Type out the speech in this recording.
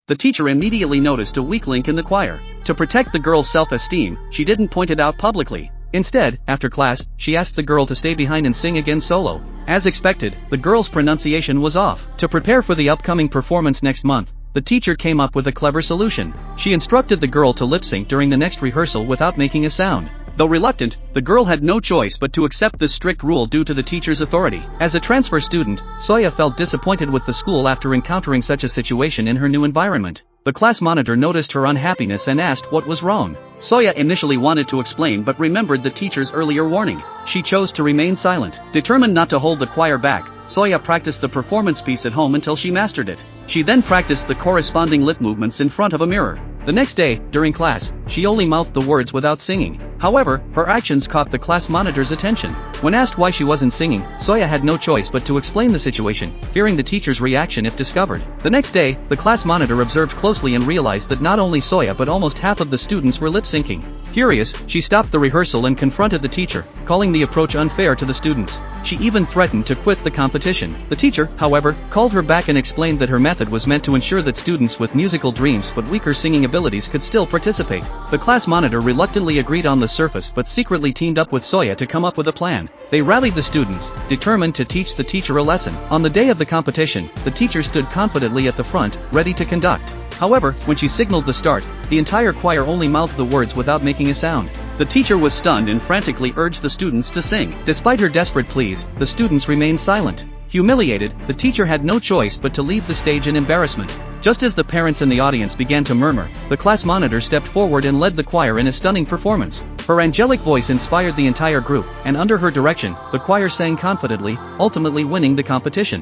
The teacher immediately noticed a weak link in the choir. To protect the girl's self-esteem, she didn't point it out publicly. Instead, after class, she asked the girl to stay behind and sing again solo. As expected, the girl's pronunciation was off. To prepare for the upcoming performance next month, the teacher came up with a clever solution. She instructed the girl to lip-sync during the next rehearsal without making a sound. Though reluctant, the girl had no choice but to accept this strict rule due to the teacher's authority. As a transfer student, Soya felt disappointed with the school after encountering such a situation in her new environment. The class monitor noticed her unhappiness and asked what was wrong. Soya initially wanted to explain but remembered the teacher's earlier warning. She chose to remain silent. Determined not to hold the choir back, Soya practiced the performance piece at home until she mastered it. She then practiced the corresponding lip movements in front of a mirror. The next day, during class, she only mouthed the words without singing. However, her actions caught the class monitor's attention. When asked why she wasn't singing, Soya had no choice but to explain the situation, fearing the teacher's reaction if discovered. The next day, the class monitor observed closely and realized that not only Soya but almost half of the students were lip-syncing. Furious, she stopped the rehearsal and confronted the teacher, calling the approach unfair to the students. She even threatened to quit the competition. The teacher, however, called her back and explained that her method was meant to ensure that students with musical dreams but weaker singing abilities could still participate. The class monitor reluctantly agreed on the surface but secretly teamed up with Soya to come up with a plan. They rallied the students, determined to teach the teacher a lesson. On the day of the competition, the teacher stood confidently at the front, ready to conduct. However, when she signaled the start, the entire choir only mouthed the words without making a sound. The teacher was stunned and frantically urged the students to sing. Despite her desperate pleas, the students remained silent. Humiliated, the teacher had no choice but to leave the stage in embarrassment. Just as the parents in the audience began to murmur, the class monitor stepped forward and led the choir in a stunning performance. Her angelic voice inspired the entire group, and under her direction, the choir sang confidently, ultimately winning the competition.